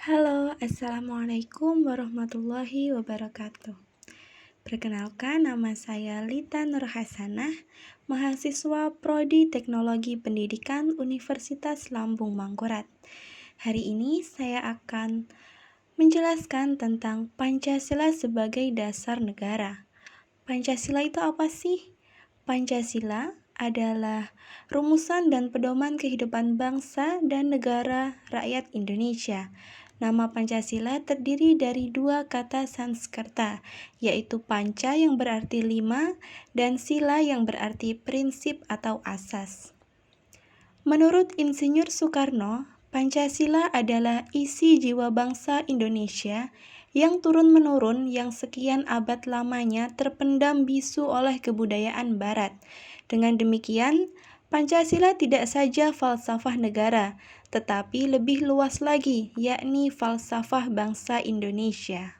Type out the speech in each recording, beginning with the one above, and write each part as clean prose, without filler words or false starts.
Halo, Assalamualaikum warahmatullahi wabarakatuh. Perkenalkan, nama saya Lita Nurhasanah, mahasiswa Prodi Teknologi Pendidikan Universitas Lambung Mangkurat. Hari ini saya akan menjelaskan tentang Pancasila sebagai dasar negara. Pancasila itu apa sih? Pancasila adalah rumusan dan pedoman kehidupan bangsa dan negara rakyat Indonesia. Nama Pancasila terdiri dari dua kata Sanskerta, yaitu panca yang berarti 5 dan sila yang berarti prinsip atau asas. Menurut Insinyur Soekarno, Pancasila adalah isi jiwa bangsa Indonesia yang turun-menurun yang sekian abad lamanya terpendam bisu oleh kebudayaan Barat. Dengan demikian, Pancasila tidak saja falsafah negara, tetapi lebih luas lagi, yakni falsafah bangsa Indonesia.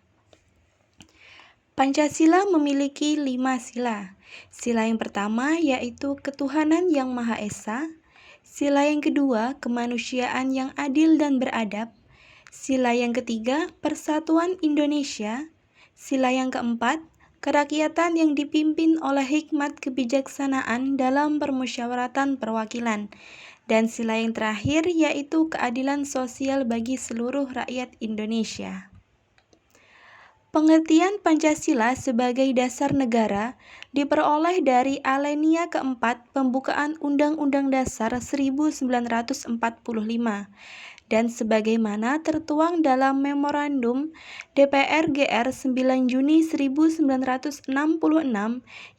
Pancasila memiliki 5 sila. Sila yang pertama yaitu ketuhanan yang Maha Esa. Sila yang kedua, kemanusiaan yang adil dan beradab. Sila yang ketiga, persatuan Indonesia. Sila yang keempat, kerakyatan yang dipimpin oleh hikmat kebijaksanaan dalam permusyawaratan perwakilan. Dan sila yang terakhir yaitu keadilan sosial bagi seluruh rakyat Indonesia. Pengertian Pancasila sebagai dasar negara diperoleh dari Alinea keempat Pembukaan Undang-Undang Dasar 1945 dan sebagaimana tertuang dalam Memorandum DPR GR 9 Juni 1966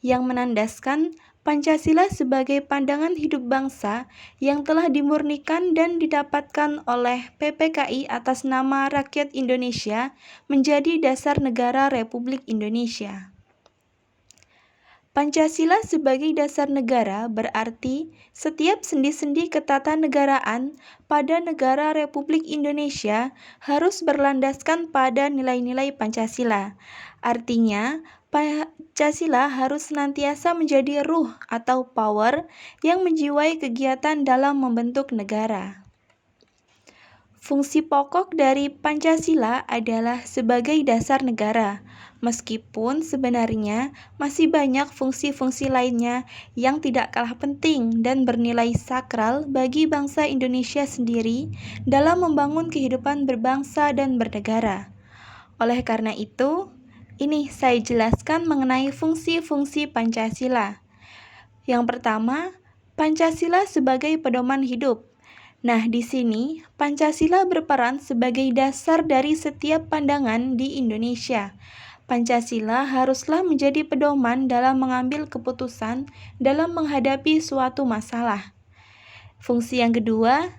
yang menandaskan Pancasila sebagai pandangan hidup bangsa yang telah dimurnikan dan didapatkan oleh PPKI atas nama rakyat Indonesia menjadi dasar negara Republik Indonesia. Pancasila sebagai dasar negara berarti setiap sendi-sendi ketatanegaraan pada negara Republik Indonesia harus berlandaskan pada nilai-nilai Pancasila. Artinya, Pancasila harus senantiasa menjadi ruh atau power yang menjiwai kegiatan dalam membentuk negara. Fungsi pokok dari Pancasila adalah sebagai dasar negara, meskipun sebenarnya masih banyak fungsi-fungsi lainnya yang tidak kalah penting dan bernilai sakral bagi bangsa Indonesia sendiri dalam membangun kehidupan berbangsa dan bernegara. Oleh karena itu, ini saya jelaskan mengenai fungsi-fungsi Pancasila. Yang pertama, Pancasila sebagai pedoman hidup. Nah, di sini Pancasila berperan sebagai dasar dari setiap pandangan di Indonesia. Pancasila haruslah menjadi pedoman dalam mengambil keputusan dalam menghadapi suatu masalah. Fungsi yang kedua,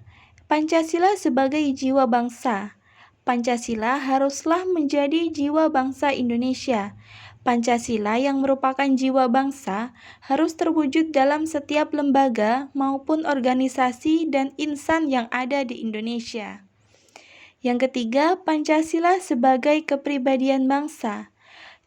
Pancasila sebagai jiwa bangsa. Pancasila haruslah menjadi jiwa bangsa Indonesia. Pancasila yang merupakan jiwa bangsa harus terwujud dalam setiap lembaga maupun organisasi dan insan yang ada di Indonesia. Yang ketiga, Pancasila sebagai kepribadian bangsa.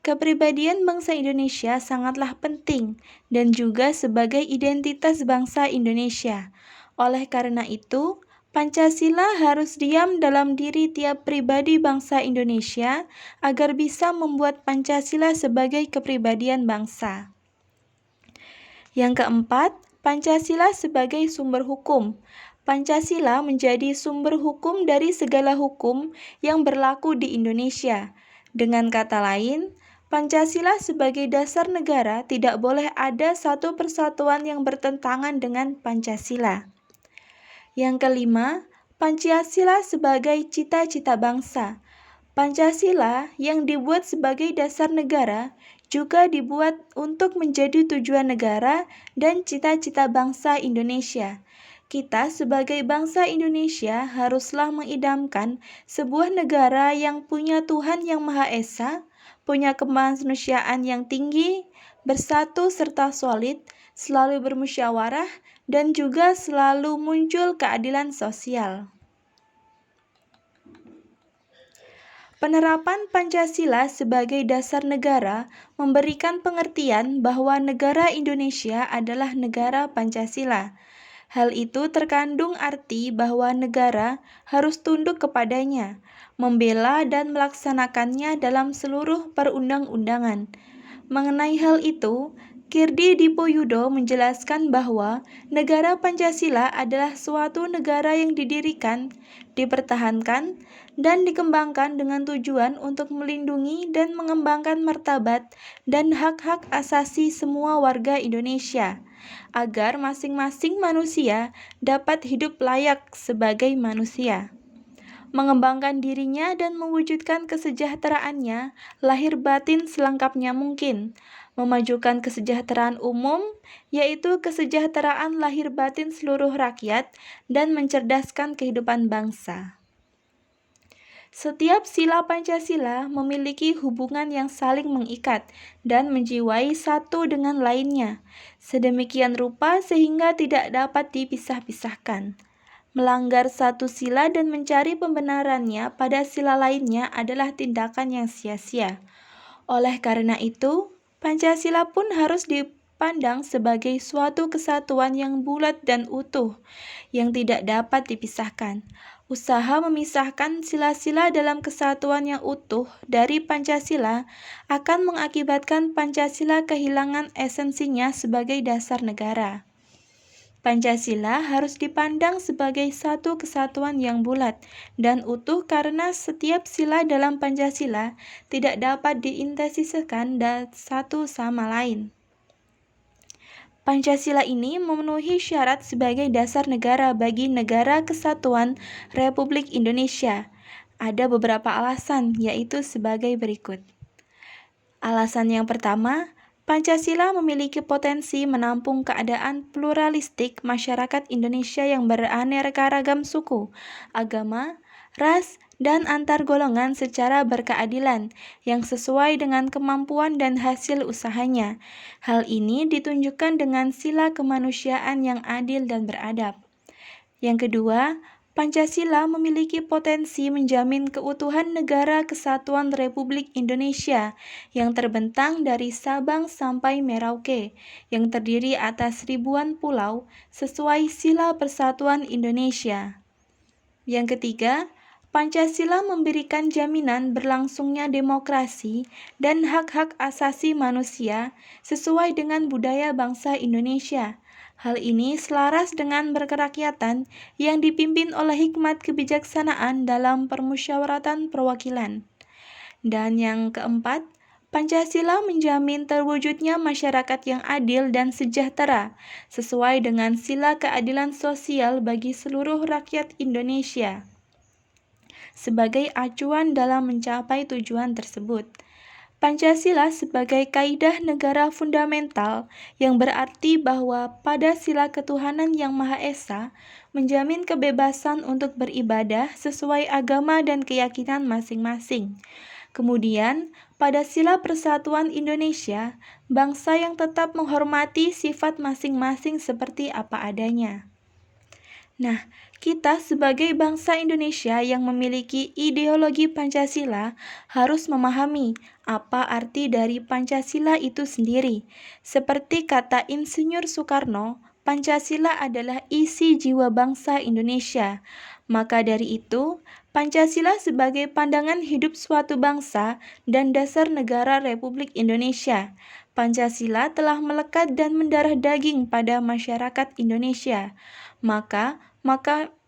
Kepribadian bangsa Indonesia sangatlah penting dan juga sebagai identitas bangsa Indonesia. Oleh karena itu, Pancasila harus diam dalam diri tiap pribadi bangsa Indonesia agar bisa membuat Pancasila sebagai kepribadian bangsa. Yang keempat, Pancasila sebagai sumber hukum. Pancasila menjadi sumber hukum dari segala hukum yang berlaku di Indonesia. Dengan kata lain, Pancasila sebagai dasar negara tidak boleh ada satu persatuan yang bertentangan dengan Pancasila. Yang kelima, Pancasila sebagai cita-cita bangsa. Pancasila yang dibuat sebagai dasar negara juga dibuat untuk menjadi tujuan negara dan cita-cita bangsa Indonesia. Kita sebagai bangsa Indonesia haruslah mengidamkan sebuah negara yang punya Tuhan yang Maha Esa, punya kemanusiaan yang tinggi, bersatu serta solid, selalu bermusyawarah, dan juga selalu muncul keadilan sosial. Penerapan Pancasila sebagai dasar negara memberikan pengertian bahwa negara Indonesia adalah negara Pancasila. Hal itu terkandung arti bahwa negara harus tunduk kepadanya, membela dan melaksanakannya dalam seluruh perundang-undangan. Mengenai hal itu, Kirdi Dipoyudo menjelaskan bahwa negara Pancasila adalah suatu negara yang didirikan, dipertahankan, dan dikembangkan dengan tujuan untuk melindungi dan mengembangkan martabat dan hak-hak asasi semua warga Indonesia, agar masing-masing manusia dapat hidup layak sebagai manusia, mengembangkan dirinya dan mewujudkan kesejahteraannya lahir batin selengkapnya mungkin, memajukan kesejahteraan umum, yaitu kesejahteraan lahir batin seluruh rakyat, dan mencerdaskan kehidupan bangsa. Setiap sila Pancasila memiliki hubungan yang saling mengikat dan menjiwai satu dengan lainnya, sedemikian rupa sehingga tidak dapat dipisah-pisahkan. Melanggar satu sila dan mencari pembenarannya pada sila lainnya adalah tindakan yang sia-sia. Oleh karena itu, Pancasila pun harus dipandang sebagai suatu kesatuan yang bulat dan utuh, yang tidak dapat dipisahkan. Usaha memisahkan sila-sila dalam kesatuan yang utuh dari Pancasila akan mengakibatkan Pancasila kehilangan esensinya sebagai dasar negara. Pancasila harus dipandang sebagai satu kesatuan yang bulat dan utuh karena setiap sila dalam Pancasila tidak dapat diintersisikan satu sama lain. Pancasila ini memenuhi syarat sebagai dasar negara bagi Negara Kesatuan Republik Indonesia. Ada beberapa alasan, yaitu sebagai berikut. Alasan yang pertama, Pancasila memiliki potensi menampung keadaan pluralistik masyarakat Indonesia yang beraneka ragam suku, agama, ras, dan antar golongan secara berkeadilan yang sesuai dengan kemampuan dan hasil usahanya. Hal ini ditunjukkan dengan sila kemanusiaan yang adil dan beradab. Yang kedua, Pancasila memiliki potensi menjamin keutuhan Negara Kesatuan Republik Indonesia yang terbentang dari Sabang sampai Merauke, yang terdiri atas ribuan pulau sesuai Sila Persatuan Indonesia. Yang ketiga, Pancasila memberikan jaminan berlangsungnya demokrasi dan hak-hak asasi manusia sesuai dengan budaya bangsa Indonesia. Hal ini selaras dengan berkerakyatan yang dipimpin oleh hikmat kebijaksanaan dalam permusyawaratan perwakilan. Dan yang keempat, Pancasila menjamin terwujudnya masyarakat yang adil dan sejahtera sesuai dengan sila keadilan sosial bagi seluruh rakyat Indonesia sebagai acuan dalam mencapai tujuan tersebut. Pancasila sebagai kaidah negara fundamental yang berarti bahwa pada sila ketuhanan yang Maha Esa menjamin kebebasan untuk beribadah sesuai agama dan keyakinan masing-masing. Kemudian, pada sila persatuan Indonesia, bangsa yang tetap menghormati sifat masing-masing seperti apa adanya. Nah, kita sebagai bangsa Indonesia yang memiliki ideologi Pancasila harus memahami apa arti dari Pancasila itu sendiri. Seperti kata Insinyur Soekarno, Pancasila adalah isi jiwa bangsa Indonesia. Maka dari itu, Pancasila sebagai pandangan hidup suatu bangsa dan dasar negara Republik Indonesia. Pancasila telah melekat dan mendarah daging pada masyarakat Indonesia. Maka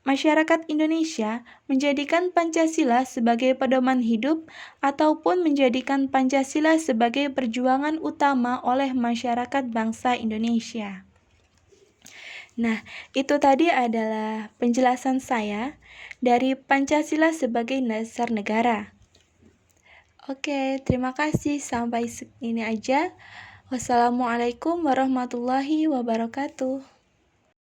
masyarakat Indonesia menjadikan Pancasila sebagai pedoman hidup ataupun menjadikan Pancasila sebagai perjuangan utama oleh masyarakat bangsa Indonesia. Nah, itu tadi adalah penjelasan saya dari Pancasila sebagai dasar negara. Oke, terima kasih. Sampai sini aja. Wassalamualaikum warahmatullahi wabarakatuh.